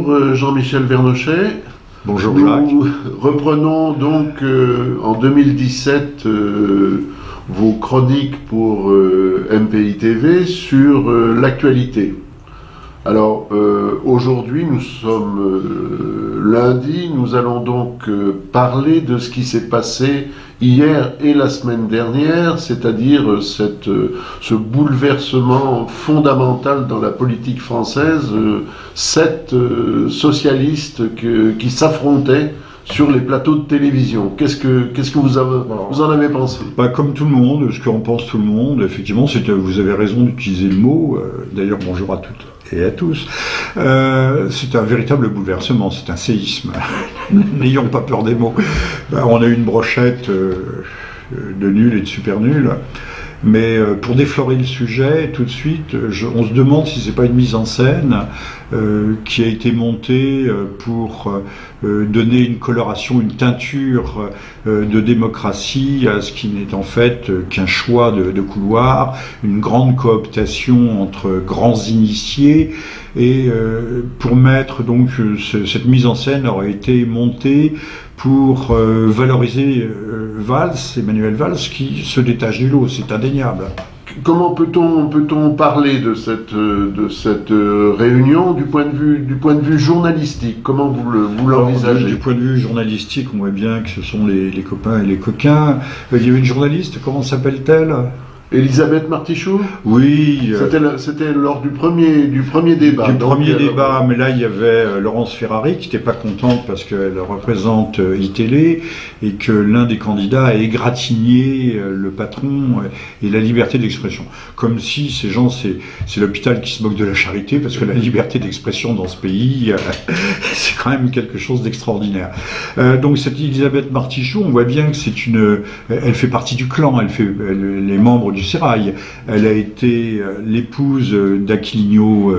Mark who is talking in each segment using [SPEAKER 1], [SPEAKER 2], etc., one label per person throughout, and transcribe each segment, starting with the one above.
[SPEAKER 1] Bonjour Jean-Michel Vernochet.
[SPEAKER 2] Bonjour Jacques.
[SPEAKER 1] Nous reprenons donc en 2017 vos chroniques pour MPI TV sur l'actualité. Alors aujourd'hui nous sommes lundi, nous allons donc parler de ce qui s'est passé hier et la semaine dernière, c'est-à-dire ce bouleversement fondamental dans la politique française, 7 socialistes qui s'affrontaient sur les plateaux de télévision. Qu'est-ce que vous en avez pensé?
[SPEAKER 2] Comme tout le monde, ce qu'en pense tout le monde, effectivement, vous avez raison d'utiliser le mot, d'ailleurs bonjour à toutes et à tous, c'est un véritable bouleversement, c'est un séisme. N'ayons pas peur des mots. On a eu une brochette de nuls et de super nuls. Mais pour déflorer le sujet, tout de suite, on se demande si c'est pas une mise en scène qui a été montée pour donner une coloration, une teinture de démocratie à ce qui n'est en fait qu'un choix de couloir, une grande cooptation entre grands initiés. Et pour mettre donc cette mise en scène aurait été montée pour valoriser Emmanuel Valls, qui se détache du lot, c'est indéniable.
[SPEAKER 1] Comment peut-on parler de cette réunion du point de vue journalistique? Comment vous l'envisagez?
[SPEAKER 2] Du point de vue journalistique, on voit bien que ce sont les copains et les coquins. Il y avait une journaliste, comment s'appelle-t-elle?
[SPEAKER 1] Elisabeth Martichoux?
[SPEAKER 2] Oui.
[SPEAKER 1] C'était lors du premier débat.
[SPEAKER 2] Débat, mais là il y avait Laurence Ferrari qui n'était pas contente parce qu'elle représente iTélé et que l'un des candidats a égratigné le patron et la liberté d'expression. Comme si ces gens, c'est l'hôpital qui se moque de la charité, parce que la liberté d'expression dans ce pays, c'est quand même quelque chose d'extraordinaire. Donc cette Elisabeth Martichoux, on voit bien que elle fait partie du clan, les membres du Sérail. Elle a été l'épouse d'Aquilino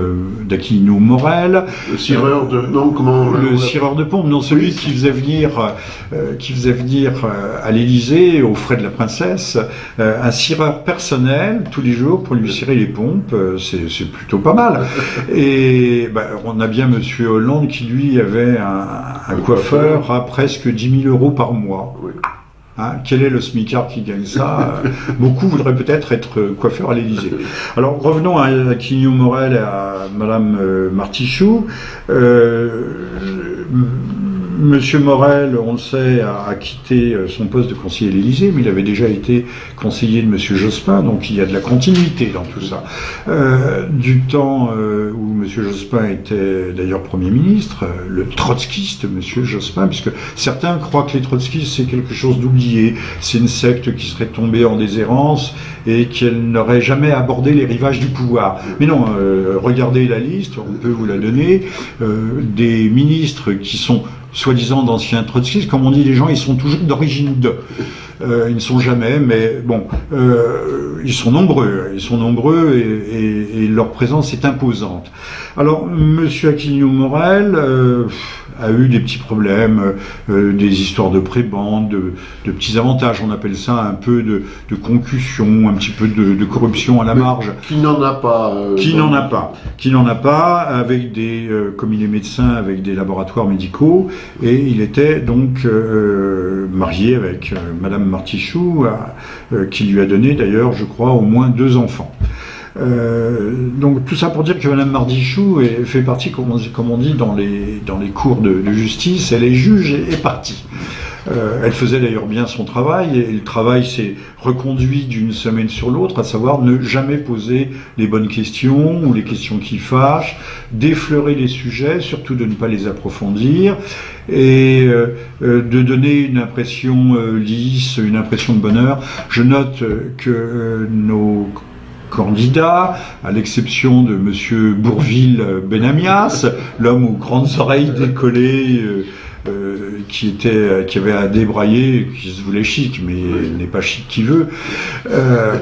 [SPEAKER 2] Morel.
[SPEAKER 1] Le cireur de... Non, comment...
[SPEAKER 2] Le cireur de pompe, non, celui qui faisait venir à l'Élysée, aux frais de la princesse, un cireur personnel, tous les jours, pour lui cirer les pompes. C'est plutôt pas mal. Et on a bien Monsieur Hollande qui, lui, avait un coiffeur à presque 10 000 € par mois. Oui. Quel est le smicard qui gagne ça? Beaucoup voudraient peut-être être coiffeur à l'Élysée. Alors revenons à Aquilino Morel et à Madame Martichoux. Monsieur Morel, on le sait, a quitté son poste de conseiller à l'Élysée, mais il avait déjà été conseiller de Monsieur Jospin, donc il y a de la continuité dans tout ça. Du temps où Monsieur Jospin était d'ailleurs Premier ministre, le trotskiste Monsieur Jospin, puisque certains croient que les trotskistes c'est quelque chose d'oublié, c'est une secte qui serait tombée en déshérence et qu'elle n'aurait jamais abordé les rivages du pouvoir. Mais non, regardez la liste, on peut vous la donner, des ministres qui sont soi-disant d'anciens trotskistes, comme on dit, les gens, ils sont toujours d'origine de. Ils ne sont jamais, mais bon, ils sont nombreux et leur présence est imposante. Alors, Monsieur Aquilino Morel a eu des petits problèmes, des histoires de prébende, de petits avantages, on appelle ça un peu de concussion, un petit peu de corruption à la marge.
[SPEAKER 1] Qui n'en a pas.
[SPEAKER 2] Qui n'en a pas, avec comme il est médecin, avec des laboratoires médicaux, et il était donc marié avec Madame Martichoux, qui lui a donné d'ailleurs, je crois, au moins 2 enfants. Donc tout ça pour dire que Madame Martichoux fait partie, comme on dit dans les cours de justice, elle est juge et partie. Elle faisait d'ailleurs bien son travail, et le travail s'est reconduit d'une semaine sur l'autre, à savoir ne jamais poser les bonnes questions ou les questions qui fâchent, d'effleurer les sujets, surtout de ne pas les approfondir, et de donner une impression lisse, une impression de bonheur. Je note que nos candidats, à l'exception de Monsieur Bourvil-Benamias, l'homme aux grandes oreilles décollées, qui avait à débrailler, qui se voulait chic, mais n'est pas chic qui veut.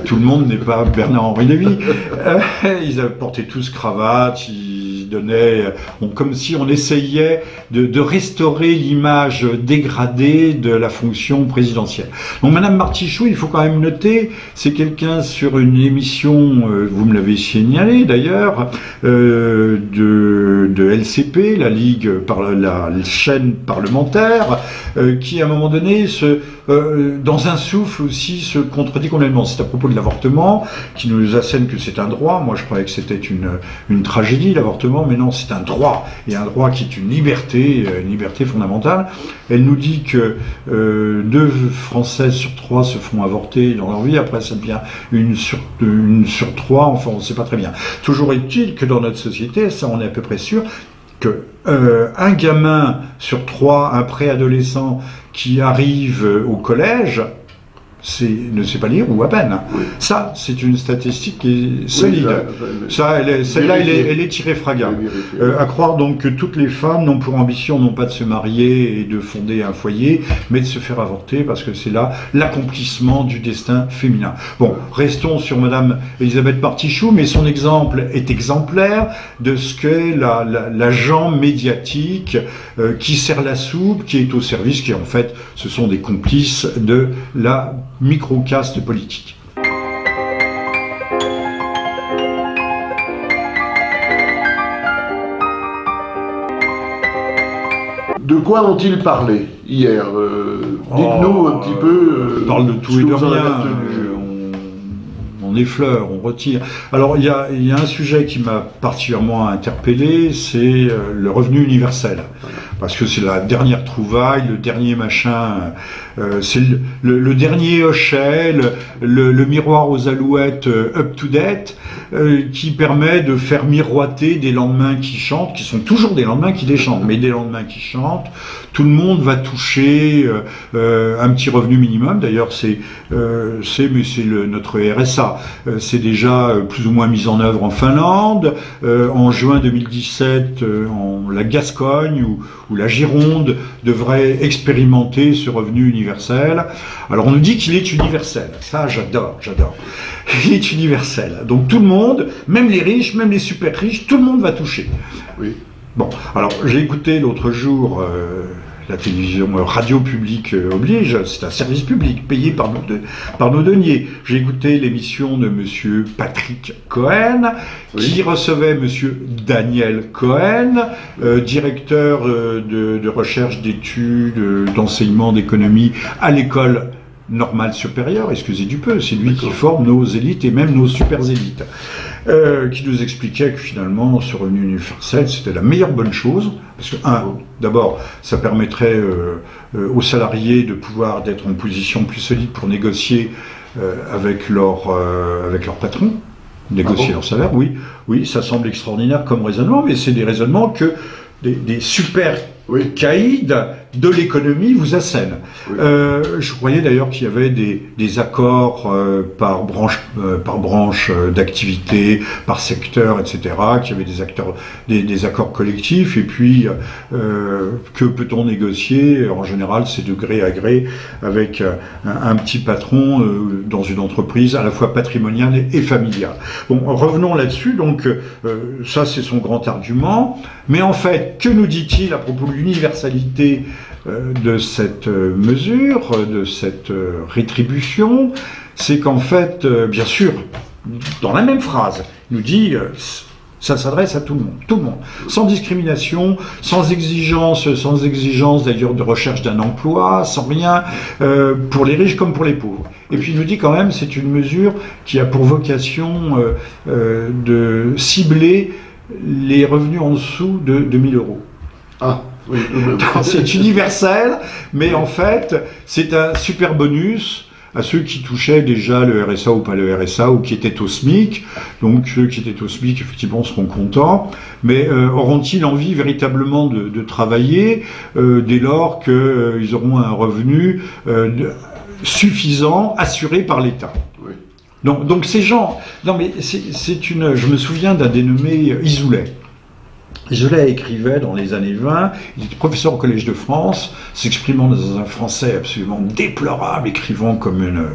[SPEAKER 2] Tout le monde n'est pas Bernard-Henri Lévy. Ils avaient porté tous cravate, ils donnait, comme si on essayait de restaurer l'image dégradée de la fonction présidentielle. Donc Madame Martichoux, il faut quand même noter, c'est quelqu'un sur une émission, vous me l'avez signalé d'ailleurs, de LCP, la Ligue par la chaîne parlementaire, qui à un moment donné, dans un souffle aussi, se contredit complètement. C'est à propos de l'avortement, qui nous assène que c'est un droit. Moi, je croyais que c'était une tragédie, l'avortement, mais non, c'est un droit, et un droit qui est une liberté fondamentale. Elle nous dit que 2 Françaises sur 3 se font avorter dans leur vie, après ça devient une sur 3, enfin on ne sait pas très bien. Toujours est-il que dans notre société, ça on est à peu près sûr, que un gamin sur 3, un préadolescent qui arrive au collège, ne sait pas lire ou à peine.
[SPEAKER 1] Oui.
[SPEAKER 2] Ça, c'est une statistique qui est solide. Ça, celle-là, elle est tirée fraga. À croire donc que toutes les femmes n'ont pour ambition non pas de se marier et de fonder un foyer, mais de se faire avorter, parce que c'est là l'accomplissement du destin féminin. Bon, restons sur Madame Elisabeth Martichoux, mais son exemple est exemplaire de ce qu'est l'agent médiatique qui sert la soupe, qui est au service, qui en fait, ce sont des complices de la microcaste politique.
[SPEAKER 1] De quoi ont-ils parlé hier? Dites-nous un petit peu.
[SPEAKER 2] On parle de tout et de rien. On effleure, on retire. Alors il y a un sujet qui m'a particulièrement interpellé, c'est le revenu universel. Parce que c'est la dernière trouvaille, le dernier machin, c'est le dernier hochet, le miroir aux alouettes up-to-date, qui permet de faire miroiter des lendemains qui chantent, qui sont toujours des lendemains qui déchantent, mais des lendemains qui chantent. Tout le monde va toucher un petit revenu minimum. D'ailleurs, notre RSA. C'est déjà plus ou moins mis en œuvre en Finlande. En juin 2017, la Gascogne ou la Gironde devrait expérimenter ce revenu universel. Alors on nous dit qu'il est universel. Ça, j'adore. Il est universel. Donc tout le monde, même les riches, même les super riches, tout le monde va toucher.
[SPEAKER 1] Oui.
[SPEAKER 2] Bon, alors j'ai écouté l'autre jour la télévision radio publique oblige, c'est un service public payé par nos deniers. J'ai écouté l'émission de monsieur Patrick Cohen, qui recevait monsieur Daniel Cohen, directeur de recherche, d'études, d'enseignement, d'économie à l'école normale supérieure, excusez du peu, c'est lui qui forme nos élites et même nos super élites, qui nous expliquait que finalement ce revenu universel c'était la meilleure bonne chose, parce que d'abord ça permettrait aux salariés d'être en position plus solide pour négocier avec leur patron, négocier leur salaire. Oui, ça semble extraordinaire comme raisonnement, mais c'est des raisonnements que des super caïds de l'économie vous assènent. Oui. Je croyais d'ailleurs qu'il y avait des accords par branche d'activité, par secteur, etc., qu'il y avait des accords collectifs, et puis que peut-on négocier? En général, c'est de gré à gré avec un petit patron dans une entreprise à la fois patrimoniale et familiale. Bon, revenons là-dessus, donc ça c'est son grand argument, mais en fait, que nous dit-il à propos de l'universalité de cette mesure, de cette rétribution? C'est qu'en fait, bien sûr, dans la même phrase, il nous dit ça s'adresse à tout le monde, sans discrimination, sans exigence d'ailleurs de recherche d'un emploi, sans rien, pour les riches comme pour les pauvres. Et puis il nous dit quand même, c'est une mesure qui a pour vocation de cibler les revenus en dessous de 2000 euros.
[SPEAKER 1] Ah, oui.
[SPEAKER 2] C'est universel, mais en fait, c'est un super bonus à ceux qui touchaient déjà le RSA ou pas le RSA, ou qui étaient au SMIC. Donc ceux qui étaient au SMIC, effectivement, seront contents. Mais auront-ils envie véritablement de travailler dès lors qu'ils auront un revenu suffisant, assuré par l'État? Oui. Donc ces gens... Non mais je me souviens d'un dénommé Isolet. Isolet écrivait dans les années 20, il était professeur au Collège de France, s'exprimant dans un français absolument déplorable, écrivant comme une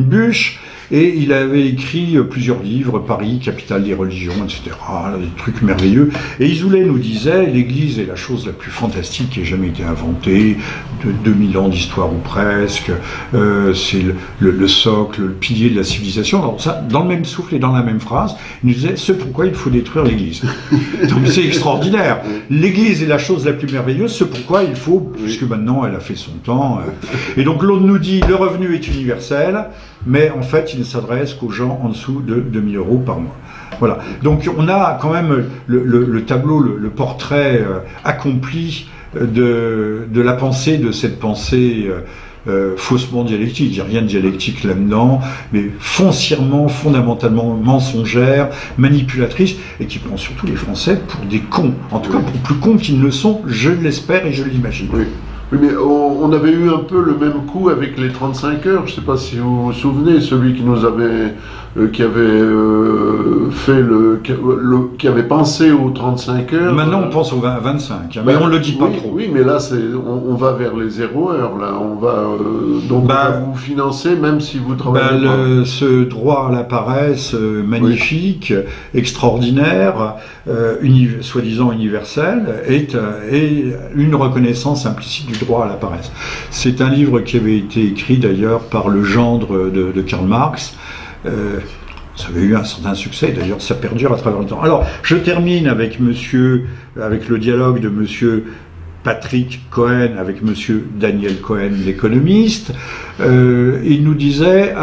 [SPEAKER 2] bûche, Et il avait écrit plusieurs livres, Paris, capitale des religions, etc. Des trucs merveilleux. Et Isolet nous disait, l'Église est la chose la plus fantastique qui ait jamais été inventée, de 2000 ans d'histoire ou presque, c'est le socle, le pilier de la civilisation. Alors ça, dans le même souffle et dans la même phrase, il nous disait, ce pourquoi il faut détruire l'Église. Donc c'est extraordinaire. L'Église est la chose la plus merveilleuse, ce pourquoi il faut, puisque maintenant elle a fait son temps. Et donc l'autre nous dit, le revenu est universel, mais en fait il ne s'adresse qu'aux gens en dessous de 2000 € par mois. Voilà. Donc on a quand même le tableau, le portrait accompli de la pensée, de cette pensée faussement dialectique. Il n'y a rien de dialectique là-dedans, mais foncièrement, fondamentalement mensongère, manipulatrice, et qui prend surtout les Français pour des cons. En tout cas, pour plus cons qu'ils ne le sont, je l'espère et je l'imagine.
[SPEAKER 1] Oui. Oui, mais on avait eu un peu le même coup avec les 35 heures. Je ne sais pas si vous vous souvenez, celui qui nous avait, qui avait qui avait pensé aux 35 heures.
[SPEAKER 2] Maintenant, on pense aux 25, hein, mais on ne le dit pas trop.
[SPEAKER 1] Oui, mais là, on va vers les 0 heures. Là, on va donc on va vous financer même si vous travaillez pas.
[SPEAKER 2] Ce droit à la paresse magnifique, extraordinaire, soi-disant universel, est une reconnaissance implicite du droit à la paresse. C'est un livre qui avait été écrit d'ailleurs par le gendre de Karl Marx. Ça avait eu un certain succès, d'ailleurs ça perdure à travers le temps. Alors, je termine avec le dialogue de monsieur Patrick Cohen avec monsieur Daniel Cohen, l'économiste. Il nous disait,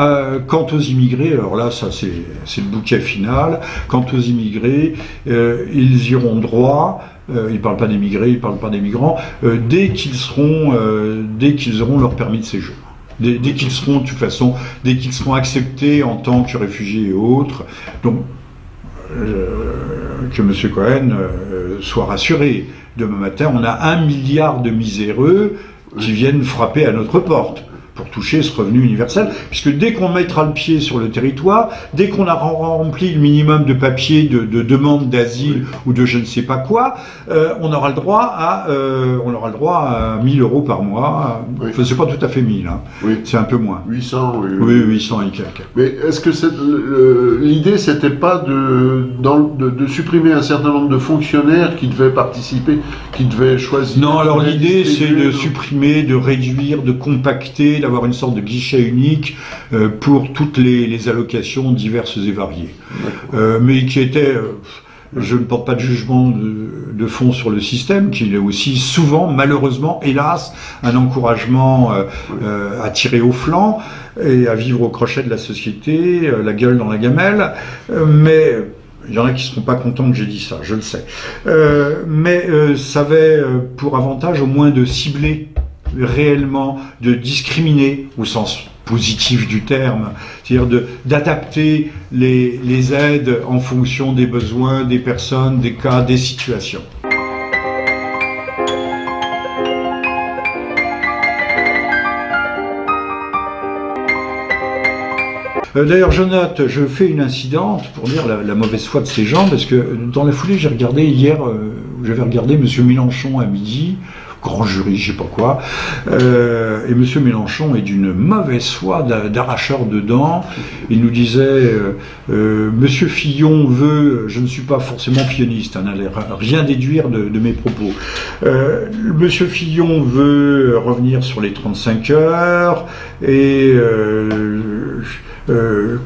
[SPEAKER 2] quant aux immigrés, alors là, ça c'est le bouquet final, quant aux immigrés, ils y auront droit. Il ne parle pas d'émigrés, il ne parle pas des migrants, dès qu'ils auront leur permis de séjour. Dès qu'ils seront, de toute façon, dès qu'ils seront acceptés en tant que réfugiés et autres. Donc, que M. Cohen soit rassuré. Demain matin, on a 1 milliard de miséreux qui viennent frapper à notre porte pour toucher ce revenu universel, puisque dès qu'on mettra le pied sur le territoire, dès qu'on a rempli le minimum de papiers de demande d'asile ou de je ne sais pas quoi, on aura le droit à 1 000 € par mois.
[SPEAKER 1] Oui.
[SPEAKER 2] Enfin, c'est pas tout à fait 1000, hein.
[SPEAKER 1] Oui.
[SPEAKER 2] C'est un peu moins.
[SPEAKER 1] 800, oui.
[SPEAKER 2] Oui, 800 et quelques.
[SPEAKER 1] Mais est-ce que l'idée, c'était pas de supprimer un certain nombre de fonctionnaires qui devaient participer, qui devaient choisir?
[SPEAKER 2] Non, alors l'idée, c'est de supprimer, de réduire, de compacter, d'avoir une sorte de guichet unique pour toutes les allocations diverses et variées. Mais qui était... je ne porte pas de jugement de fond sur le système, qui est aussi souvent, malheureusement, hélas, un encouragement à tirer au flanc et à vivre au crochet de la société, la gueule dans la gamelle, mais... Il y en a qui ne seront pas contents que j'ai dit ça, je le sais. Mais ça avait pour avantage au moins de cibler réellement, de discriminer au sens positif du terme, c'est-à-dire d'adapter les aides en fonction des besoins, des personnes, des cas, des situations. D'ailleurs, je fais une incidente pour dire la mauvaise foi de ces gens, parce que dans la foulée, j'avais regardé M. Mélenchon à midi, grand jury, je sais pas quoi, et M. Mélenchon est d'une mauvaise foi, d'arracheur de dents. Il nous disait, M. Fillon veut, je ne suis pas forcément filloniste, n'allez rien déduire de mes propos, M. Fillon veut revenir sur les 35 heures, et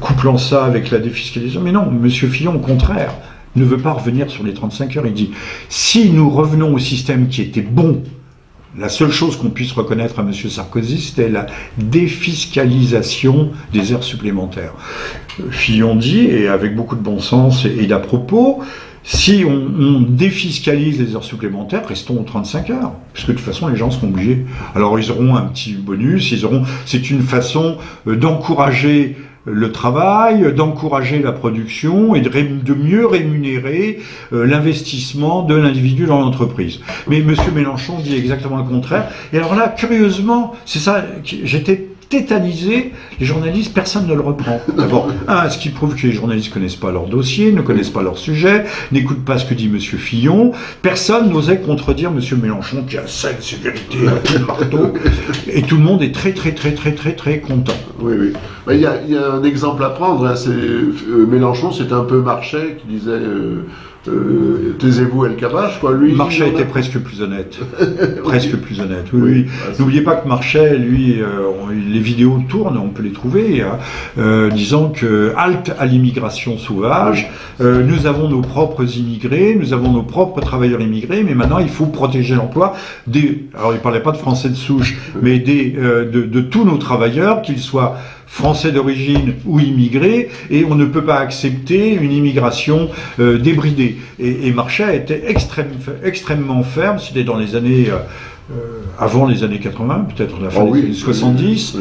[SPEAKER 2] couplant ça avec la défiscalisation. Mais non, M. Fillon, au contraire, ne veut pas revenir sur les 35 heures. Il dit, si nous revenons au système qui était bon, la seule chose qu'on puisse reconnaître à M. Sarkozy, c'était la défiscalisation des heures supplémentaires. Fillon dit, et avec beaucoup de bon sens et d'à propos, si on défiscalise les heures supplémentaires, restons aux 35 heures, puisque de toute façon les gens seront obligés. Alors ils auront un petit bonus, c'est une façon d'encourager le travail, d'encourager la production et de mieux rémunérer l'investissement de l'individu dans l'entreprise. Mais M. Mélenchon dit exactement le contraire. Et alors là, curieusement, c'est ça, j'étais tétanisé, les journalistes, personne ne le reprend. D'abord, ce qui prouve que les journalistes connaissent pas leur dossier, ne connaissent pas leur sujet, n'écoutent pas ce que dit Monsieur Fillon. Personne n'osait contredire Monsieur Mélenchon qui a sel, sévérité, un coup de marteau, et tout le monde est très content.
[SPEAKER 1] Oui, oui. Il y a un exemple à prendre. Hein, Mélenchon, c'était un peu Marchais qui disait. Taisez-vous El Kabbach, quoi. Lui,
[SPEAKER 2] Marchais était presque plus honnête. Presque plus honnête, oui. N'oubliez pas que Marchais, lui, les vidéos tournent, on peut les trouver, disant que halte à l'immigration sauvage, nous avons nos propres immigrés, nous avons nos propres travailleurs immigrés, mais maintenant il faut protéger l'emploi alors il parlait pas de Français de souche, mais de tous nos travailleurs, qu'ils soient Français d'origine ou immigrés, et on ne peut pas accepter une immigration débridée. Et Marchais était extrêmement ferme, c'était dans les années... avant les années 80, peut-être la fin des années 70,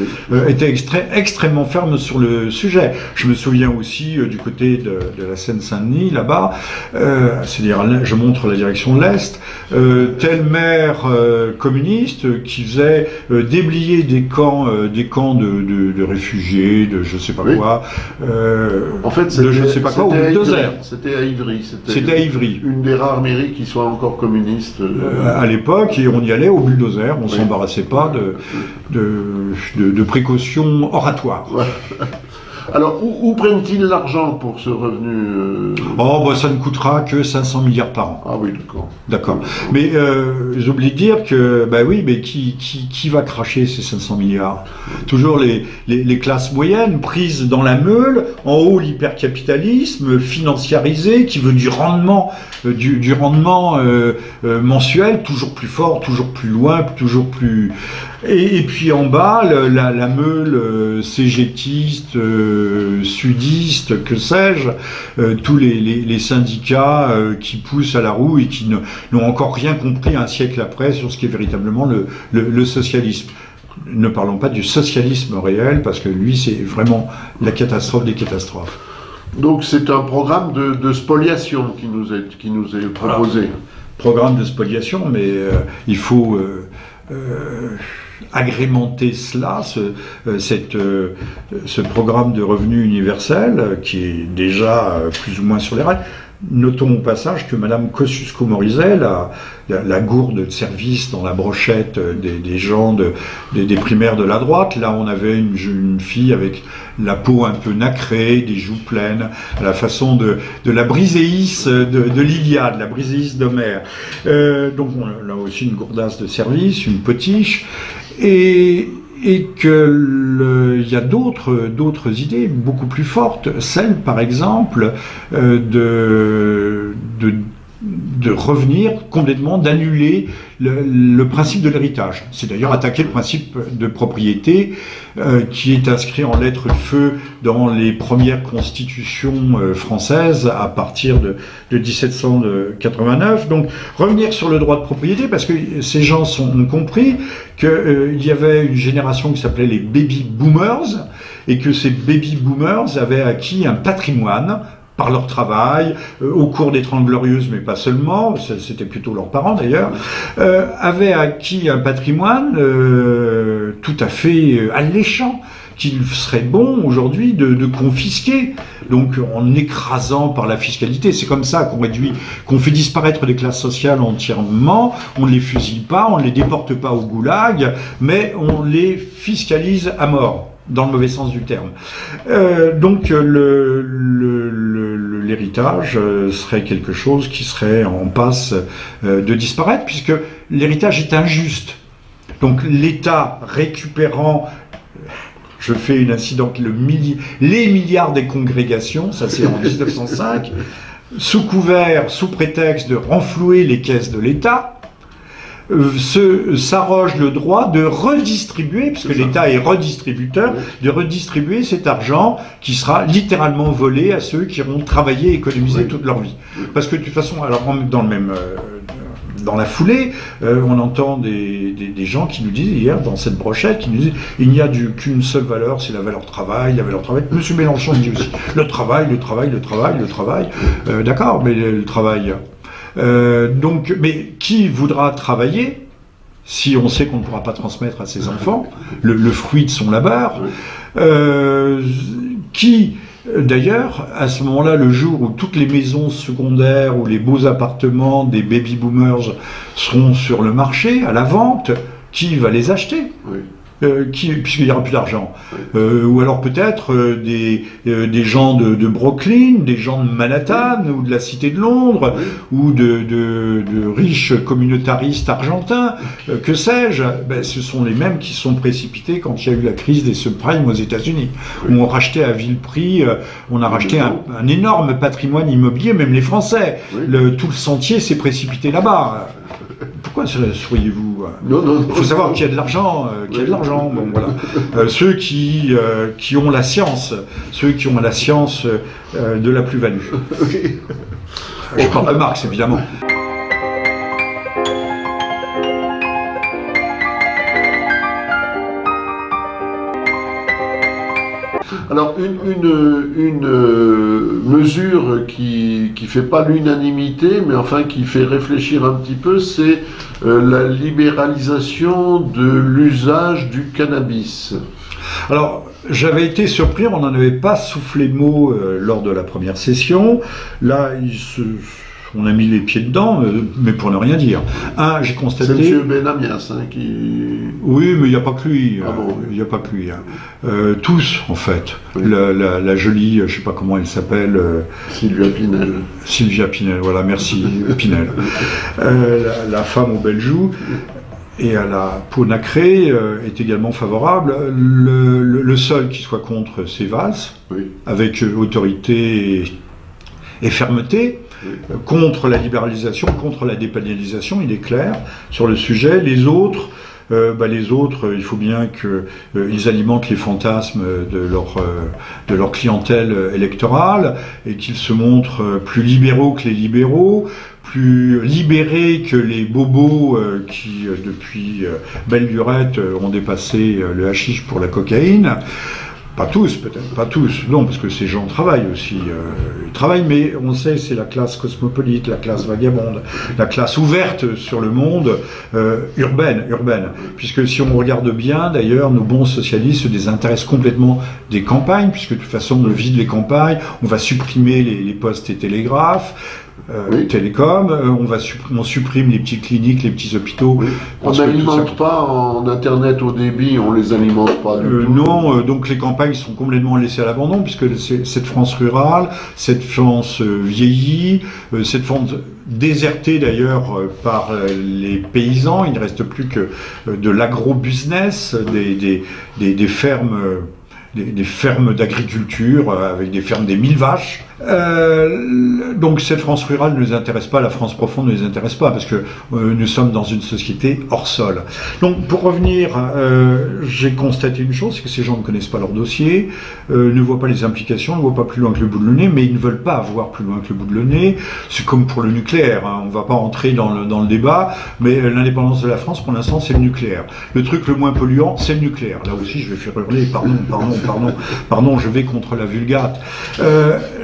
[SPEAKER 2] était extrêmement ferme sur le sujet. Je me souviens aussi du côté de la Seine-Saint-Denis, là-bas, c'est-à-dire je montre la direction de l'Est, tel maire communiste qui faisait déblier des camps de réfugiés, de je sais pas quoi,
[SPEAKER 1] en fait,
[SPEAKER 2] de je sais pas quoi, au bulldozer.
[SPEAKER 1] C'était à Ivry.
[SPEAKER 2] C'était à Ivry.
[SPEAKER 1] Une des rares mairies qui soit encore communiste.
[SPEAKER 2] À l'époque, et on y allait au bulldozer, on s'embarrassait pas de précautions oratoires.
[SPEAKER 1] Ouais. Alors, où prennent-ils l'argent pour ce revenu
[SPEAKER 2] ça ne coûtera que 500 milliards par an.
[SPEAKER 1] Ah oui, d'accord.
[SPEAKER 2] D'accord. Mais j'oublie de dire que, mais qui va cracher ces 500 milliards? Toujours les classes moyennes, prises dans la meule, en haut l'hypercapitalisme, financiarisé, qui veut du rendement, mensuel, toujours plus fort, toujours plus loin, toujours plus... Et puis en bas, la meule cégétiste, sudiste, que sais-je, tous les syndicats qui poussent à la roue et qui n'ont encore rien compris un siècle après sur ce qu'est véritablement le socialisme. Ne parlons pas du socialisme réel, parce que lui, c'est vraiment la catastrophe des catastrophes.
[SPEAKER 1] Donc c'est un programme de spoliation qui nous est proposé.
[SPEAKER 2] Voilà. Programme de spoliation, mais il faut... agrémenter cela, ce programme de revenu universel qui est déjà plus ou moins sur les rails. Notons au passage que Madame Kosciusko-Morizet, la gourde de service dans la brochette des gens des primaires de la droite, là on avait une fille avec la peau un peu nacrée, des joues pleines, à la façon de la briséis de l'Iliade, la briséis d'Homère. Donc là aussi une gourdasse de service, une potiche, et que il y a d'autres idées beaucoup plus fortes, celle par exemple de revenir complètement, d'annuler le principe de l'héritage. C'est d'ailleurs attaquer le principe de propriété qui est inscrit en lettres de feu dans les premières constitutions françaises à partir de 1789. Donc revenir sur le droit de propriété, parce que ces gens ont compris qu'il y avait une génération qui s'appelait les baby boomers, et que ces baby boomers avaient acquis un patrimoine par leur travail, au cours des 30 Glorieuses, mais pas seulement, c'était plutôt leurs parents d'ailleurs, avaient acquis un patrimoine tout à fait alléchant, qu'il serait bon aujourd'hui de confisquer, donc en écrasant par la fiscalité. C'est comme ça qu'on fait disparaître des classes sociales entièrement, on ne les fusille pas, on ne les déporte pas au goulag, mais on les fiscalise à mort, dans le mauvais sens du terme. Donc l'héritage serait quelque chose qui serait en passe de disparaître, puisque l'héritage est injuste. Donc l'État récupérant, je fais une incidente, les milliards des congrégations, ça c'est en 1905, sous prétexte de renflouer les caisses de l'État, s'arroge le droit de redistribuer, puisque l'État est redistributeur, de redistribuer cet argent qui sera littéralement volé à ceux qui auront travaillé et économisé toute leur vie. Parce que de toute façon, alors dans la foulée, on entend des gens qui nous disent, hier, dans cette brochette, qui nous disent, il n'y a qu'une seule valeur, c'est la valeur travail, la valeur travail. Monsieur Mélenchon dit aussi, le travail. D'accord, mais le travail... mais qui voudra travailler si on sait qu'on ne pourra pas transmettre à ses enfants le fruit de son labeur, qui, d'ailleurs, à ce moment-là, le jour où toutes les maisons secondaires ou les beaux appartements des baby-boomers seront sur le marché, à la vente, qui va les acheter ? Puisqu'il n'y aura plus d'argent. Ou alors peut-être des gens de Brooklyn, des gens de Manhattan, ou de la Cité de Londres, ou de riches communautaristes argentins, que sais-je. Ce sont les mêmes qui sont précipités quand il y a eu la crise des subprimes aux États-Unis, où on rachetait à vil prix, on a racheté un énorme patrimoine immobilier, même les Français. Tout le sentier s'est précipité là-bas. Pourquoi souriez-vous ? Il faut savoir qu'il y a de l'argent, Bon, voilà. Ceux qui ont la science, de la plus-value. Je parle de Marx, évidemment.
[SPEAKER 1] Alors, une mesure qui fait pas l'unanimité, mais enfin qui fait réfléchir un petit peu, c'est la libéralisation de l'usage du cannabis.
[SPEAKER 2] Alors, j'avais été surpris, on n'en avait pas soufflé mot lors de la première session. Là, on a mis les pieds dedans, mais pour ne rien dire. J'ai constaté...
[SPEAKER 1] C'est M. Benamias qui...
[SPEAKER 2] Oui, mais il n'y a pas que lui.
[SPEAKER 1] Oui.
[SPEAKER 2] Il n'y a pas que lui. Tous, en fait. Oui. La jolie, je ne sais pas comment elle s'appelle... Sylvia Pinel, voilà, merci Pinel. La femme aux belles joues et à la peau nacrée est également favorable. Le seul qui soit contre, c'est Valls, avec autorité et fermeté. Contre la libéralisation, contre la dépénalisation, il est clair sur le sujet. Les autres, il faut bien qu'ils alimentent les fantasmes de leur clientèle électorale et qu'ils se montrent plus libéraux que les libéraux, plus libérés que les bobos qui, depuis belle lurette, ont dépassé le hashish pour la cocaïne. Pas tous, peut-être, pas tous, non, parce que ces gens travaillent aussi. Ils travaillent, mais on sait, c'est la classe cosmopolite, la classe vagabonde, la classe ouverte sur le monde, urbaine. Puisque si on regarde bien, d'ailleurs, nos bons socialistes se désintéressent complètement des campagnes, puisque de toute façon, on vide les campagnes, on va supprimer les postes et télégraphes. Télécom, on supprime les petites cliniques, les petits hôpitaux.
[SPEAKER 1] On n'alimente pas en Internet au débit, on les alimente pas du tout.
[SPEAKER 2] Non, donc les campagnes sont complètement laissées à l'abandon, puisque cette France rurale, cette France vieillie, cette France désertée d'ailleurs par les paysans, il ne reste plus que de l'agro-business, des fermes... Des fermes d'agriculture, avec des fermes des 1000 vaches. Donc cette France rurale ne les intéresse pas, la France profonde ne les intéresse pas, parce que nous sommes dans une société hors sol. Donc pour revenir, j'ai constaté une chose, c'est que ces gens ne connaissent pas leur dossier, ne voient pas les implications, ne voient pas plus loin que le bout de le nez, mais ils ne veulent pas avoir plus loin que le bout de le nez. C'est comme pour le nucléaire, on ne va pas entrer dans le débat, mais l'indépendance de la France, pour l'instant, c'est le nucléaire. Le truc le moins polluant, c'est le nucléaire. Là aussi, je vais faire hurler, pardon, je vais contre la vulgate.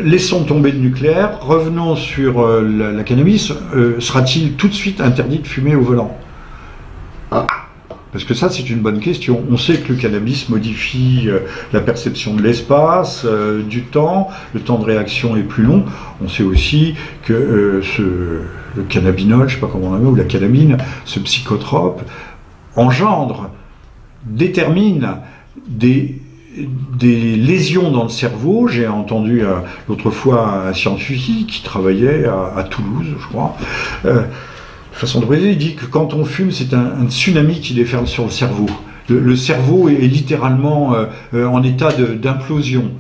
[SPEAKER 2] Laissons tomber le nucléaire, revenons sur la cannabis. Sera-t-il tout de suite interdit de fumer au volant ? Parce que ça, c'est une bonne question. On sait que le cannabis modifie la perception de l'espace, du temps, le temps de réaction est plus long. On sait aussi que le cannabinol, je ne sais pas comment on l'appelle, ou la cannabine, ce psychotrope, détermine des lésions dans le cerveau. J'ai entendu l'autre fois un scientifique qui travaillait à Toulouse, je crois, de façon de brûler, il dit que quand on fume, c'est un tsunami qui déferle sur le cerveau. Le cerveau est littéralement en état d'implosion.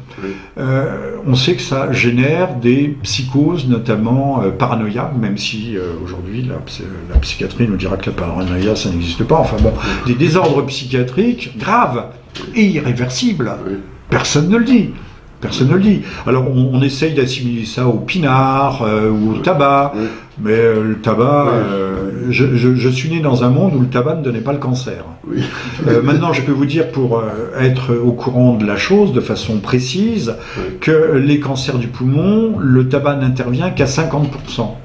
[SPEAKER 2] On sait que ça génère des psychoses, notamment paranoïaques, même si aujourd'hui la psychiatrie nous dira que la paranoïa, ça n'existe pas. Enfin bon, des désordres psychiatriques graves et irréversibles. Personne ne le dit. Alors on essaye d'assimiler ça au pinard ou au tabac. Mais le tabac, je suis né dans un monde où le tabac ne donnait pas le cancer.
[SPEAKER 1] Oui.
[SPEAKER 2] Maintenant, je peux vous dire, pour être au courant de la chose de façon précise, que les cancers du poumon, le tabac n'intervient qu'à 50%.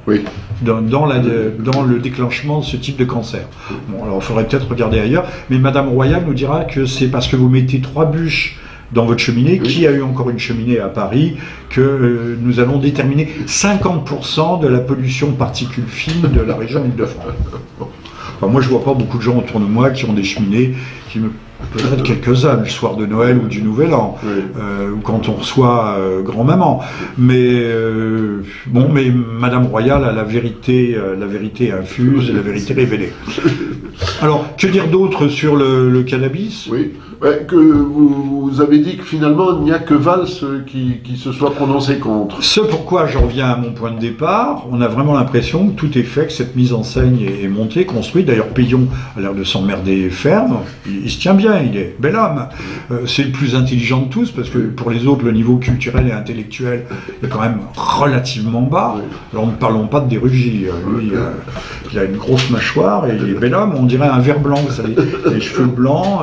[SPEAKER 1] Oui.
[SPEAKER 2] Dans le déclenchement de ce type de cancer. Bon, alors il faudrait peut-être regarder ailleurs, mais Madame Royal nous dira que c'est parce que vous mettez 3 bûches dans votre cheminée, qui a eu encore une cheminée à Paris, que nous allons déterminer 50% de la pollution particules fines de la région Île-de-France. Enfin, moi, je vois pas beaucoup de gens autour de moi qui ont des cheminées, peut-être quelques-uns le soir de Noël ou du Nouvel An, ou quand on reçoit grand-maman. Mais bon, mais Madame Royal a la vérité infuse, la vérité révélée. Alors, que dire d'autre sur le cannabis?
[SPEAKER 1] Oui, que vous avez dit que finalement il n'y a que Valls qui se soit prononcé contre.
[SPEAKER 2] Ce pourquoi je reviens à mon point de départ, on a vraiment l'impression que tout est fait, que cette mise en scène est montée, construite. D'ailleurs, Payon a l'air de s'emmerder ferme, il se tient bien, il est bel homme. C'est le plus intelligent de tous, parce que pour les autres, le niveau culturel et intellectuel est quand même relativement bas. Alors ne parlons pas de Desrugy, lui, il a une grosse mâchoire et il est bel homme, on dirait un ver blanc, vous savez, les cheveux blancs,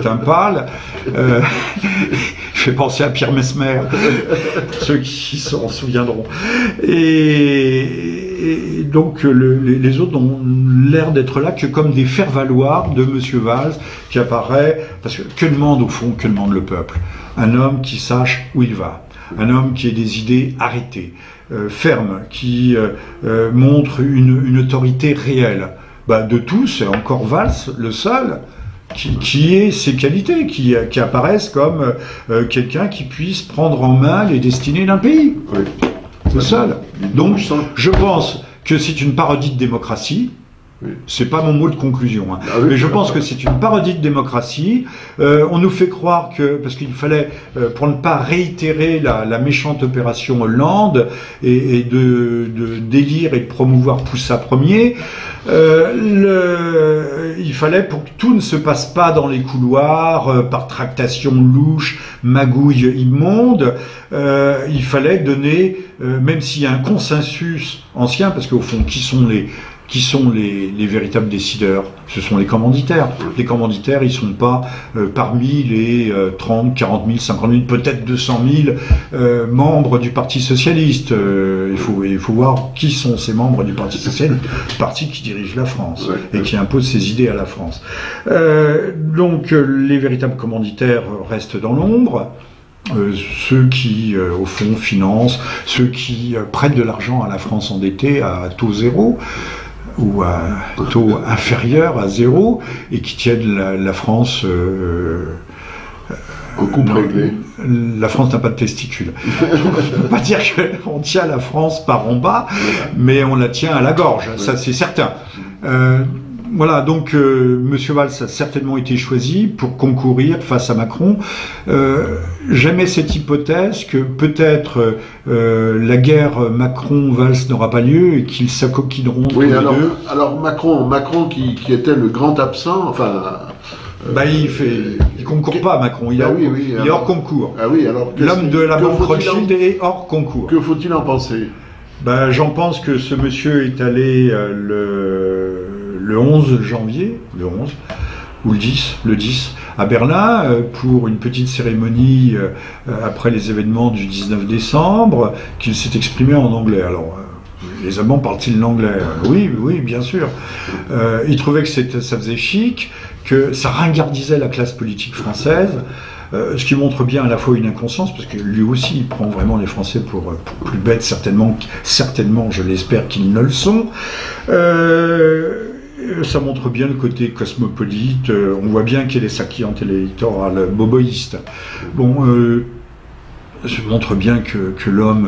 [SPEAKER 2] teint pâle. Je fais penser à Pierre Messmer, ceux qui s'en souviendront. Et donc les autres ont l'air d'être là que comme des faire-valoir de Monsieur Valls qui apparaît, parce que demande au fond, que demande le peuple? Un homme qui sache où il va, un homme qui ait des idées arrêtées, fermes, qui montre une autorité réelle. De tous, c'est encore Valls le seul qui ait ces qualités, qui apparaissent comme quelqu'un qui puisse prendre en main les destinées d'un pays.
[SPEAKER 1] Oui.
[SPEAKER 2] C'est le seul. Donc, je pense que c'est une parodie de démocratie. C'est pas mon mot de conclusion, hein. Mais je pense que c'est une parodie de démocratie. On nous fait croire que, parce qu'il fallait, pour ne pas réitérer la méchante opération Hollande et de d'élire et de promouvoir Poussa Ier, il fallait, pour que tout ne se passe pas dans les couloirs, par tractation louche, magouille immonde, il fallait donner, même s'il y a un consensus ancien, parce qu'au fond, qui sont les véritables décideurs? Ce sont les commanditaires. Les commanditaires, ils ne sont pas parmi les 30, 40 000, 50 000, peut-être 200 000 membres du Parti Socialiste. Il faut voir qui sont ces membres du Parti Socialiste, le parti qui dirige la France et qui impose ses idées à la France. Donc les véritables commanditaires restent dans l'ombre. Ceux qui, au fond, financent, ceux qui prêtent de l'argent à la France endettée à taux zéro, ou à taux inférieur à 0, et qui tiennent la France
[SPEAKER 1] au coupe réglé.
[SPEAKER 2] La France n'a pas de testicules. On ne peut pas dire qu'on tient la France par en bas, mais on la tient à la gorge, ça c'est certain. Voilà, donc Monsieur Valls a certainement été choisi pour concourir face à Macron. J'aimais cette hypothèse que peut-être la guerre Macron-Valls n'aura pas lieu et qu'ils s'acoquineront tous les deux.
[SPEAKER 1] Alors Macron qui était le grand absent, enfin...
[SPEAKER 2] il concourt pas, Macron, il est hors concours.
[SPEAKER 1] Ah oui, alors
[SPEAKER 2] l'homme de la banque Rothschild est hors concours.
[SPEAKER 1] Que faut-il en penser?
[SPEAKER 2] J'en pense que ce monsieur est allé le 11 janvier, le 11, ou le 10, à Berlin, pour une petite cérémonie après les événements du 19 décembre, qu'il s'est exprimé en anglais. Alors, les Allemands parlent-ils l'anglais? Oui, bien sûr. Il trouvait que ça faisait chic, que ça ringardisait la classe politique française, ce qui montre bien à la fois une inconscience, parce que lui aussi il prend vraiment les Français pour plus bêtes, certainement, je l'espère qu'ils ne le sont. Ça montre bien le côté cosmopolite, on voit bien quelle est sa clientèle électorale boboïste. Bon, ça montre bien que l'homme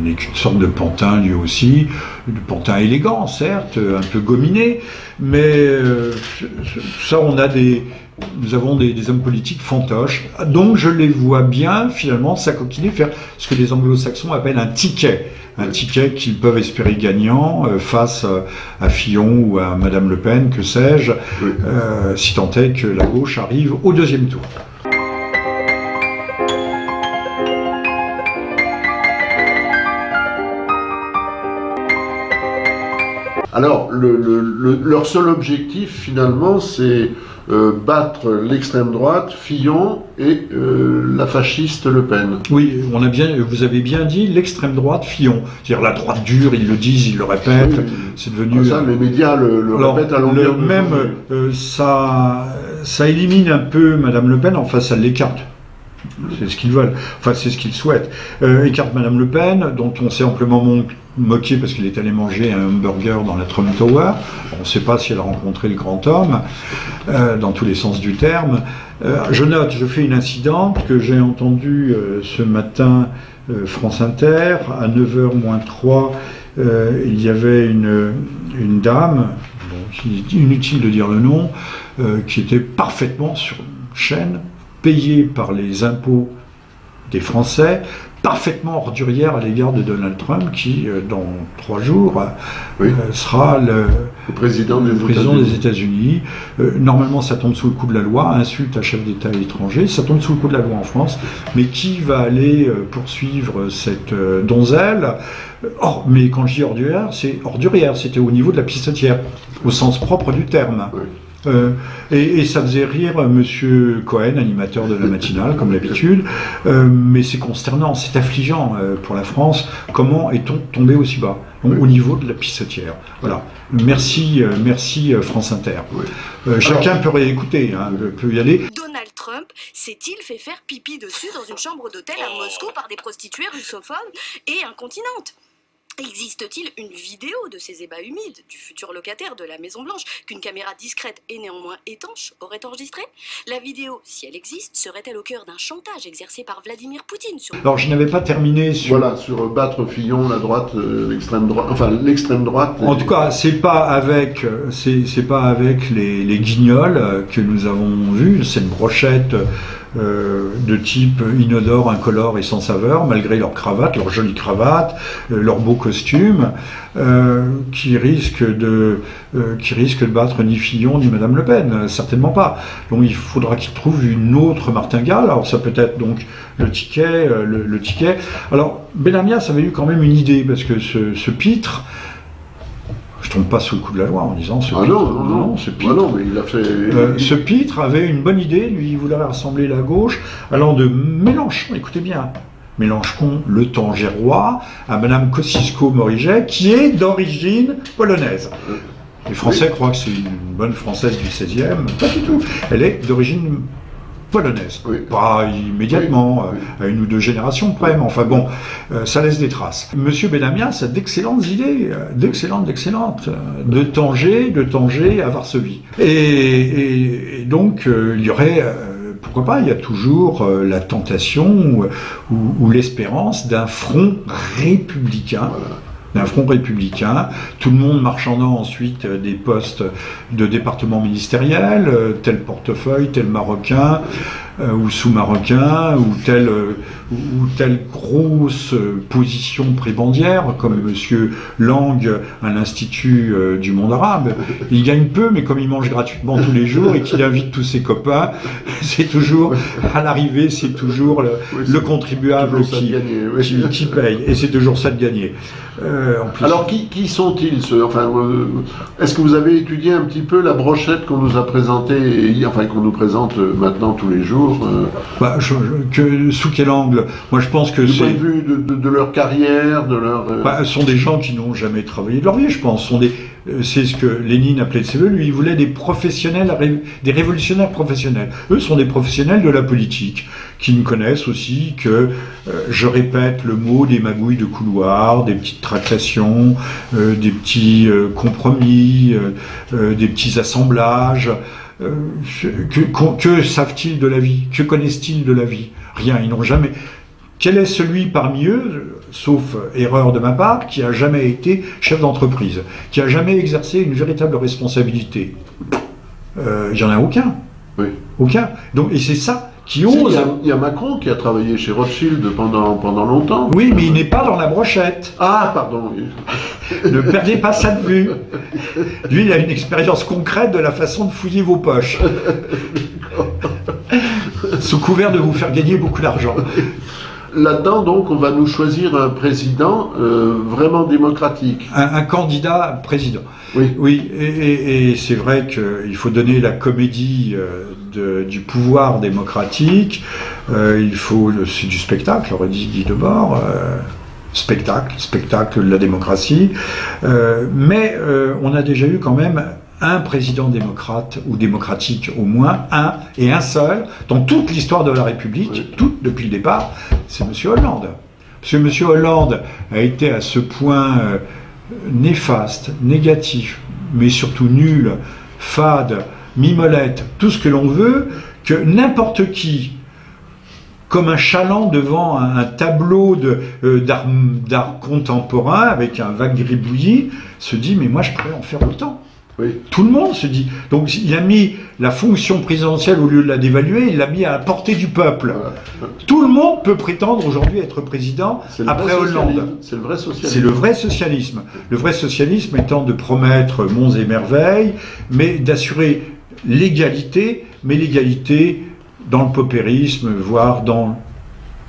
[SPEAKER 2] n'est qu'une sorte de pantin lui aussi, de pantin élégant certes, un peu gominé, mais ça nous avons des hommes politiques fantoches, donc je les vois bien finalement s'acoquiner, faire ce que les anglo-saxons appellent un ticket qu'ils peuvent espérer gagnant face à Fillon ou à Madame Le Pen, que sais-je, si tant est que la gauche arrive au deuxième tour.
[SPEAKER 1] Alors, leur seul objectif, finalement, c'est battre l'extrême droite, Fillon, et la fasciste Le Pen.
[SPEAKER 2] Oui, vous avez bien dit l'extrême droite, Fillon. C'est-à-dire la droite dure, ils le disent, ils le répètent. Oui, c'est devenu...
[SPEAKER 1] Ça, les médias le répètent à longueur de
[SPEAKER 2] même, ça élimine un peu Madame Le Pen, enfin ça l'écarte. C'est ce qu'ils veulent, enfin c'est ce qu'ils souhaitent. Écarte Madame Le Pen, dont on s'est amplement moqué parce qu'il est allé manger un hamburger dans la Trump Tower. On ne sait pas si elle a rencontré le grand homme, dans tous les sens du terme. Je fais une incidente que j'ai entendue ce matin, France Inter, à 9h moins 3, il y avait une dame, inutile de dire le nom, qui était parfaitement sur une chaîne, payée par les impôts des Français, parfaitement ordurière à l'égard de Donald Trump, qui, dans 3 jours, sera le président des États-Unis. Normalement, ça tombe sous le coup de la loi, insulte à chef d'État étranger, ça tombe sous le coup de la loi en France, mais qui va aller poursuivre cette donzelle? Mais quand je dis ordurière, c'était au niveau de la pissotière, au sens propre du terme. Oui. Et ça faisait rire Monsieur Cohen, animateur de la matinale, comme d'habitude, mais c'est consternant, c'est affligeant pour la France. Comment est-on tombé aussi bas au niveau de la pissotière? Voilà. Merci France Inter. Oui. Chacun peut réécouter, peut y aller.
[SPEAKER 3] Donald Trump s'est-il fait faire pipi dessus dans une chambre d'hôtel à Moscou par des prostituées russophobes et incontinentes? Existe-t-il une vidéo de ces ébats humides du futur locataire de la Maison-Blanche qu'une caméra discrète et néanmoins étanche aurait enregistré? La vidéo, si elle existe, serait-elle au cœur d'un chantage exercé par Vladimir Poutine sur...
[SPEAKER 2] Alors je n'avais pas terminé sur...
[SPEAKER 1] Voilà, sur battre Fillon, la droite, l'extrême droite, enfin l'extrême droite...
[SPEAKER 2] En tout cas, c'est pas avec les guignols que nous avons vu cette brochette de type inodore, incolore et sans saveur, malgré leur cravate, leur jolie cravate, leur beau costume, qui risque de battre ni Fillon ni Madame Le Pen, certainement pas. Donc il faudra qu'ils trouvent une autre martingale. Alors ça peut être donc le ticket. Alors Benamias avait eu quand même une idée, parce que ce pitre, je tombe pas sous le coup de la loi en disant ce pitre.
[SPEAKER 1] Non, ce pitre. Non, mais il a fait...
[SPEAKER 2] ce pitre avait une bonne idée, lui, il voulait rassembler la gauche, allant de Mélenchon, écoutez bien, Mélenchon, le Tangérois, à Madame Kosciusko-Morizet, qui est d'origine polonaise. Les Français croient que c'est une bonne Française du 16e, pas du tout. Elle est d'origine polonaise, pas immédiatement, à 1 ou 2 générations près, mais enfin bon, ça laisse des traces. Monsieur Benamias a d'excellentes idées, d'excellentes, de Tanger à Varsovie. Et donc, il y aurait, pourquoi pas, il y a toujours la tentation ou l'espérance d'un front républicain. Tout le monde marchandant ensuite des postes de département ministériel, tel portefeuille, tel marocain, ou sous-marocain, ou telle grosse position prébendière, comme Monsieur Lang à l'Institut du monde arabe. Il gagne peu, mais comme il mange gratuitement tous les jours et qu'il invite tous ses copains, c'est toujours, à l'arrivée, c'est toujours le contribuable qui paye. Et c'est toujours ça de gagner.
[SPEAKER 1] Alors, qui sont-ils est-ce que vous avez étudié un petit peu la brochette qu'on nous a présentée, qu'on nous présente maintenant tous les jours?
[SPEAKER 2] Sous quel angle? Moi, je pense que
[SPEAKER 1] du point de vue de leur carrière, de leur...
[SPEAKER 2] ce sont des gens qui n'ont jamais travaillé de leur vie, je pense. C'est ce que Lénine appelait de ses voeux. Lui, il voulait des professionnels, des révolutionnaires professionnels. Eux sont des professionnels de la politique, qui ne connaissent aussi que, je répète le mot, des magouilles de couloir, des petites tractations, des petits compromis, des petits assemblages. Que savent-ils de la vie? Que connaissent-ils de la vie? Rien, ils n'ont jamais... Quel est celui parmi eux, sauf erreur de ma part, qui a jamais été chef d'entreprise, qui a jamais exercé une véritable responsabilité? Il n'y en a aucun.
[SPEAKER 1] Oui.
[SPEAKER 2] Aucun. Donc, et c'est ça qui ose...
[SPEAKER 1] Il y a Macron qui a travaillé chez Rothschild pendant longtemps.
[SPEAKER 2] Oui, mais il n'est pas dans la brochette.
[SPEAKER 1] Ah, pardon.
[SPEAKER 2] Ne perdez pas ça de vue. Lui, il a une expérience concrète de la façon de fouiller vos poches. Sous couvert de vous faire gagner beaucoup d'argent.
[SPEAKER 1] là-dedans, donc, on va nous choisir un président vraiment démocratique.
[SPEAKER 2] Un candidat président.
[SPEAKER 1] Oui.
[SPEAKER 2] Oui, et c'est vrai qu'il faut donner la comédie du pouvoir démocratique. C'est du spectacle, aurait dit Guy Debord. Spectacle de la démocratie. Mais on a déjà eu quand même un président démocrate, ou démocratique au moins, un seul, dans toute l'histoire de la République,
[SPEAKER 1] oui.
[SPEAKER 2] Toute depuis le départ, c'est M. Hollande. Parce que M. Hollande a été à ce point néfaste, négatif, mais surtout nul, fade, mimolette, tout ce que l'on veut, que n'importe qui, comme un chaland devant un tableau d'art contemporain, avec un vague gribouillis, se dit « mais moi je pourrais en faire autant ».
[SPEAKER 1] Oui.
[SPEAKER 2] Tout le monde se dit. Donc il a mis la fonction présidentielle, au lieu de la dévaluer, il l'a mis à la portée du peuple.
[SPEAKER 1] Voilà.
[SPEAKER 2] Tout le monde peut prétendre aujourd'hui être président après Hollande.
[SPEAKER 1] C'est le vrai socialisme.
[SPEAKER 2] C'est le vrai socialisme. Le vrai socialisme étant de promettre monts et merveilles, mais d'assurer l'égalité, mais l'égalité dans le paupérisme, voire dans... Le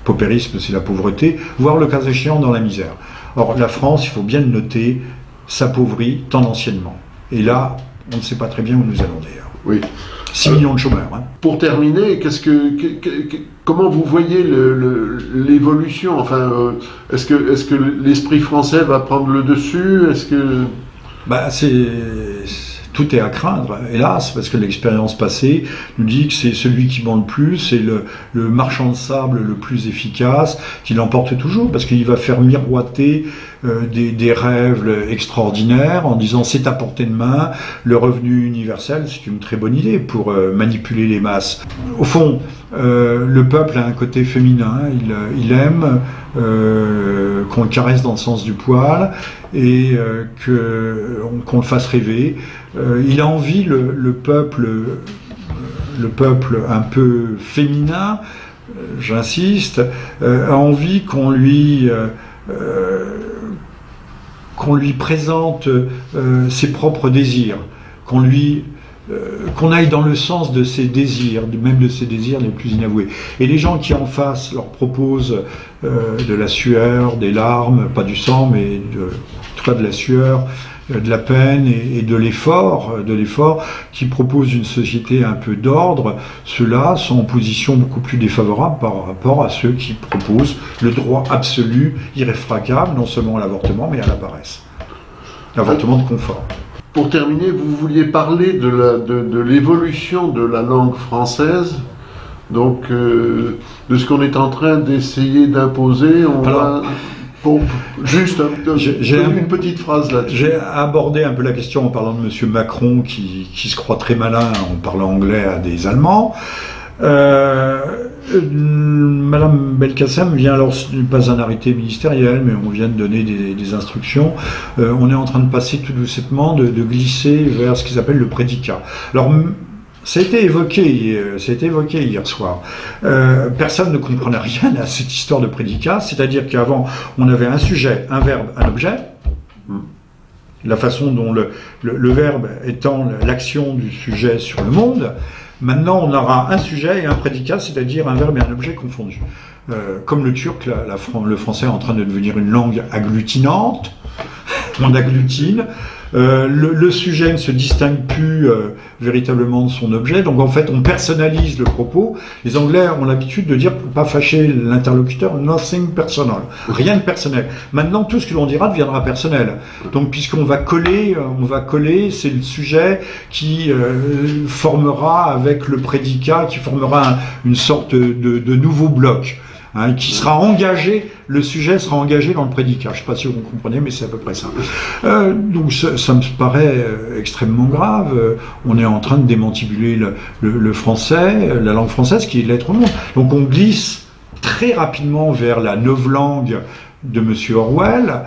[SPEAKER 2] paupérisme, c'est la pauvreté, voire le cas échéant dans la misère. Or, la France, il faut bien le noter, s'appauvrit tendanciellement. Et là, on ne sait pas très bien où nous allons d'ailleurs.
[SPEAKER 1] Oui.
[SPEAKER 2] 6 millions de chômeurs. Hein.
[SPEAKER 1] Pour terminer, comment vous voyez l'évolution? Enfin, est-ce que l'esprit français va prendre le dessus? Est-ce que...
[SPEAKER 2] Tout est à craindre, hélas, parce que l'expérience passée nous dit que c'est celui qui ment le plus, c'est le marchand de sable le plus efficace, qui l'emporte toujours, parce qu'il va faire miroiter des rêves extraordinaires en disant c'est à portée de main, le revenu universel, c'est une très bonne idée pour manipuler les masses. Au fond, le peuple a un côté féminin, il aime qu'on le caresse dans le sens du poil et qu'on le fasse rêver. Il a envie, le peuple un peu féminin, j'insiste, a envie qu'on lui présente ses propres désirs, qu'on aille dans le sens de ses désirs, même de ses désirs les plus inavoués. Et les gens qui en face leur proposent de la sueur, des larmes, pas du sang, mais en tout cas de la sueur, de la peine et de l'effort, qui proposent une société un peu d'ordre, ceux-là sont en position beaucoup plus défavorable par rapport à ceux qui proposent le droit absolu, irréfragable, non seulement à l'avortement, mais à la paresse. L'avortement de confort.
[SPEAKER 1] Pour terminer, vous vouliez parler de l'évolution de la langue française, donc de ce qu'on est en train d'essayer d'imposer. Juste une petite phrase là-dessus.
[SPEAKER 2] J'ai abordé un peu la question en parlant de M. Macron qui se croit très malin en parlant anglais à des Allemands. Madame Belkacem vient, alors ce n'est pas un arrêté ministériel, mais on vient de donner des instructions. On est en train de passer tout doucement, de glisser vers ce qu'ils appellent le prédicat. Alors, ça a été évoqué hier soir. Personne ne comprenait rien à cette histoire de prédicat, c'est-à-dire qu'avant, on avait un sujet, un verbe, un objet. La façon dont le verbe étant l'action du sujet sur le monde. Maintenant, on aura un sujet et un prédicat, c'est-à-dire un verbe et un objet confondus. Comme le turc, le français est en train de devenir une langue agglutinante. On agglutine. Le sujet ne se distingue plus véritablement de son objet, donc en fait on personnalise le propos. Les Anglais ont l'habitude de dire, pour ne pas fâcher l'interlocuteur, nothing personal, rien de personnel. Maintenant tout ce que l'on dira deviendra personnel. Donc puisqu'on va coller, c'est le sujet qui formera avec le prédicat, qui formera une sorte de nouveau bloc. Qui sera engagé, le sujet sera engagé dans le prédicat. Je ne sais pas si vous comprenez, mais c'est à peu près ça. Donc ça me paraît extrêmement grave. On est en train de démantibuler le français, la langue française qui est l'être au monde. Donc on glisse très rapidement vers la novlangue de M. Orwell.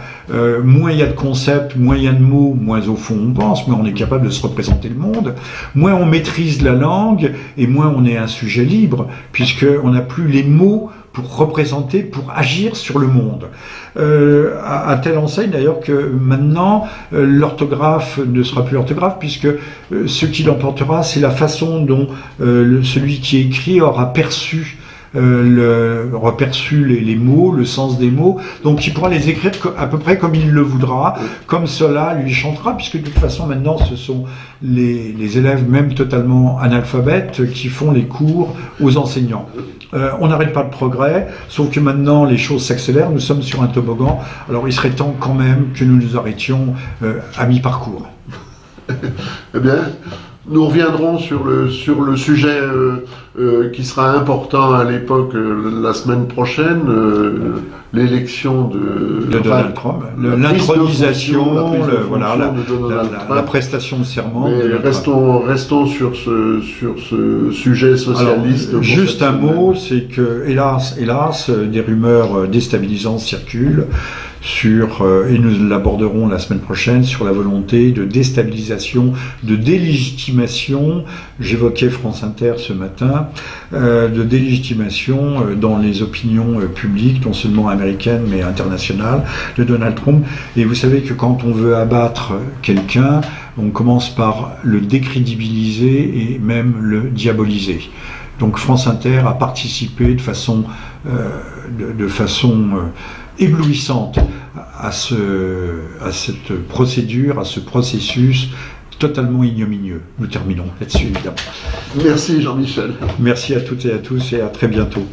[SPEAKER 2] Moins il y a de concepts, moins il y a de mots, moins au fond on pense, mais on est capable de se représenter le monde. Moins on maîtrise la langue, et moins on est un sujet libre, puisqu'on n'a plus les mots pour représenter, pour agir sur le monde. À telle enseigne d'ailleurs que maintenant, l'orthographe ne sera plus orthographe, puisque ce qui l'emportera, c'est la façon dont celui qui écrit aura perçu reperçu les mots, le sens des mots, donc il pourra les écrire à peu près comme il le voudra, comme cela lui chantera, puisque de toute façon maintenant ce sont les élèves même totalement analphabètes qui font les cours aux enseignants. On n'arrête pas le progrès, sauf que maintenant les choses s'accélèrent, nous sommes sur un toboggan, alors il serait temps quand même que nous nous arrêtions à mi-parcours.
[SPEAKER 1] Eh bien, nous reviendrons sur le sujet qui sera important à l'époque la semaine prochaine, l'élection de
[SPEAKER 2] Donald Trump, l'intronisation, la prestation de serment.
[SPEAKER 1] Mais restons sur ce sujet socialiste.
[SPEAKER 2] Alors, juste un mot, c'est que hélas, des rumeurs déstabilisantes circulent et nous l'aborderons la semaine prochaine, sur la volonté de déstabilisation, de délégitimation, j'évoquais France Inter ce matin, de délégitimation dans les opinions publiques, non seulement américaines mais internationales, de Donald Trump. Et vous savez que quand on veut abattre quelqu'un, on commence par le décrédibiliser et même le diaboliser. Donc France Inter a participé de façon éblouissante à cette procédure, à ce processus totalement ignominieux. Nous terminons là-dessus, évidemment.
[SPEAKER 1] Merci Jean-Michel.
[SPEAKER 2] Merci à toutes et à tous et à très bientôt.